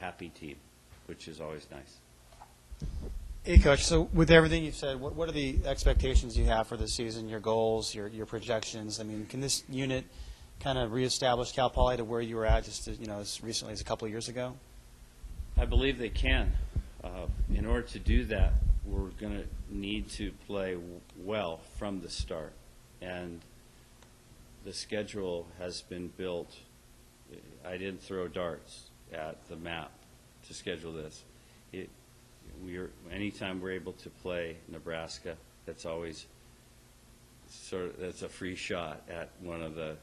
happy team, which is always nice. Hey, Coach, so with everything you've said, what are the expectations you have for the season, your goals, your projections? I mean, can this unit kind of reestablish Cal Poly to where you were at just as recently as a couple of years ago? I believe they can. In order to do that, we're going to need to play well from the start. And the schedule has been built. I didn't throw darts at the map to schedule this. Anytime we're able to play Nebraska, that's always that's a free shot at one of the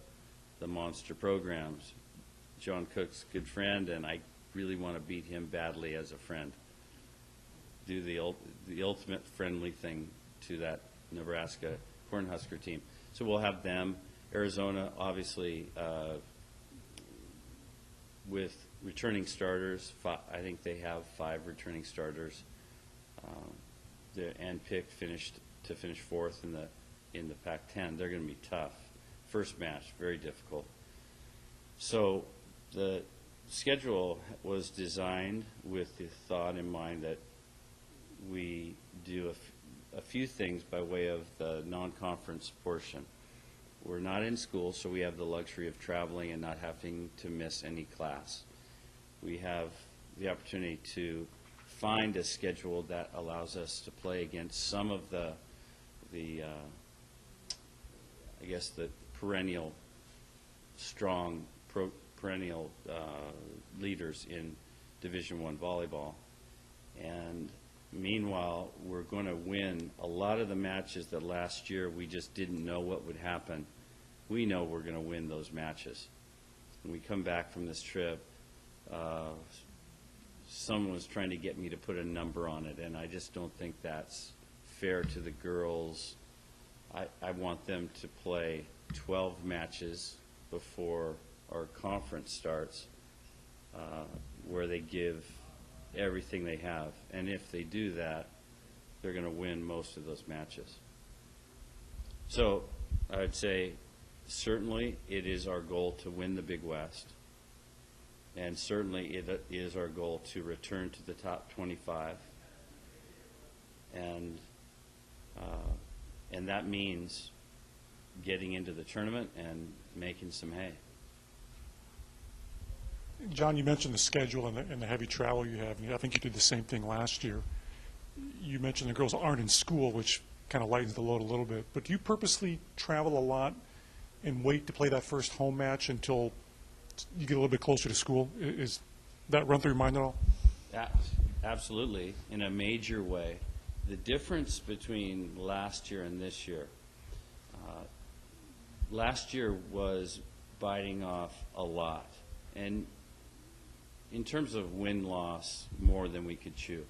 monster programs. John Cook's a good friend, and I really want to beat him badly as a friend. Do the ultimate friendly thing to that Nebraska Cornhusker team. So we'll have them. Arizona, obviously, with returning starters. I think they have 5 returning starters. And picked to finish fourth in the Pac-10. They're going to be tough. First match, very difficult. So the schedule was designed with the thought in mind that we do a few things by way of the non-conference portion. We're not in school, so we have the luxury of traveling and not having to miss any class. We have the opportunity to find a schedule that allows us to play against some of the perennial strong perennial leaders in Division I volleyball. And meanwhile, we're going to win a lot of the matches that last year we just didn't know what would happen. We know we're going to win those matches. When we come back from this trip, someone was trying to get me to put a number on it, and I just don't think that's fair to the girls. I want them to play 12 matches before our conference starts, where they give everything they have. And if they do that, they're going to win most of those matches. So I would say certainly it is our goal to win the Big West. And certainly it is our goal to return to the top 25. And that means getting into the tournament and making some hay. John, you mentioned the schedule and the heavy travel you have. I think you did the same thing last year. You mentioned the girls aren't in school, which kind of lightens the load a little bit. But do you purposely travel a lot and wait to play that first home match until you get a little bit closer to school? Is that run through your mind at all? Absolutely, in a major way. The difference between last year and this year, last year was biting off a lot. And in terms of win-loss, more than we could chew.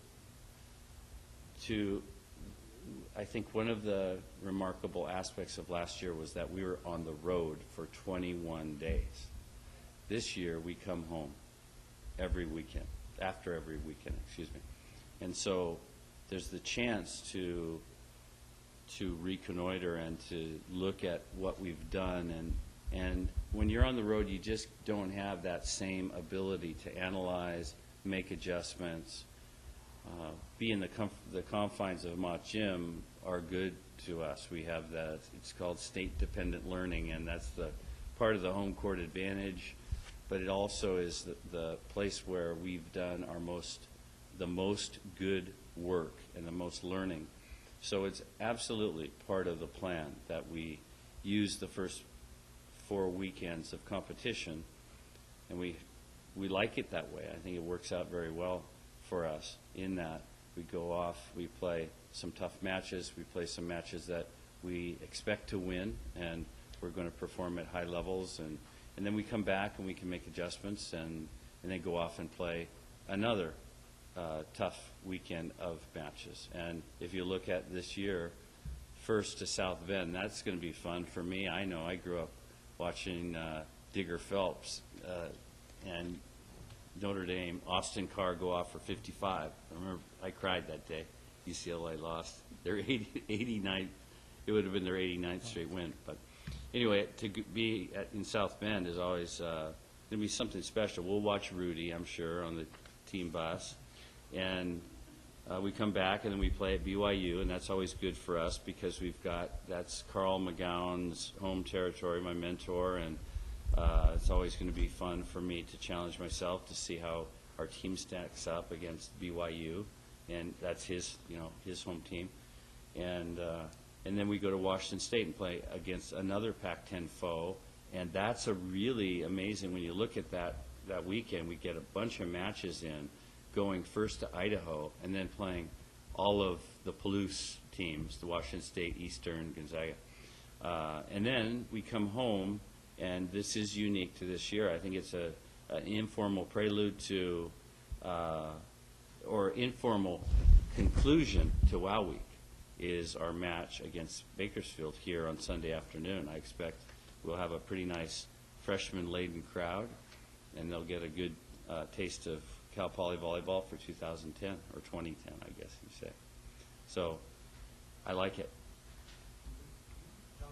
I think one of the remarkable aspects of last year was that we were on the road for 21 days. This year, we come home every weekend, after every weekend, excuse me. And so there's the chance to reconnoiter and to look at what we've done. And when you're on the road, you just don't have that same ability to analyze, make adjustments. Be in the confines of Mott Gym are good to us. We have that, it's called state-dependent learning, and that's the part of the home court advantage. But it also is the place where we've done the most good work and the most learning. So it's absolutely part of the plan that we use the first 4 weekends of competition, and we like it that way. I think it works out very well for us in that we go off, we play some tough matches, we play some matches that we expect to win, and we're going to perform at high levels, and then we come back and we can make adjustments and then go off and play another tough weekend of matches. And if you look at this year, first to South Bend, that's going to be fun for me. I know I grew up watching Digger Phelps and Notre Dame, Austin Carr go off for 55. I remember I cried that day. UCLA lost. Their 89th, it would have been their 89th straight win. But anyway, to be in South Bend is always going to be something special. We'll watch Rudy, I'm sure, on the team bus. And we come back, and then we play at BYU, and that's always good for us because that's Carl McGowan's home territory, my mentor, and it's always going to be fun for me to challenge myself to see how our team stacks up against BYU, and that's his home team. And then we go to Washington State and play against another Pac-10 foe, and that's a really amazing, when you look at that weekend, we get a bunch of matches in, going first to Idaho, and then playing all of the Palouse teams, the Washington State, Eastern, Gonzaga. And then we come home, and this is unique to this year. I think it's an informal prelude to, or informal conclusion to Wow Week, is our match against Bakersfield here on Sunday afternoon. I expect we'll have a pretty nice freshman-laden crowd, and they'll get a good taste of Cal Poly volleyball for 2010, or 2010, I guess you say. So I like it.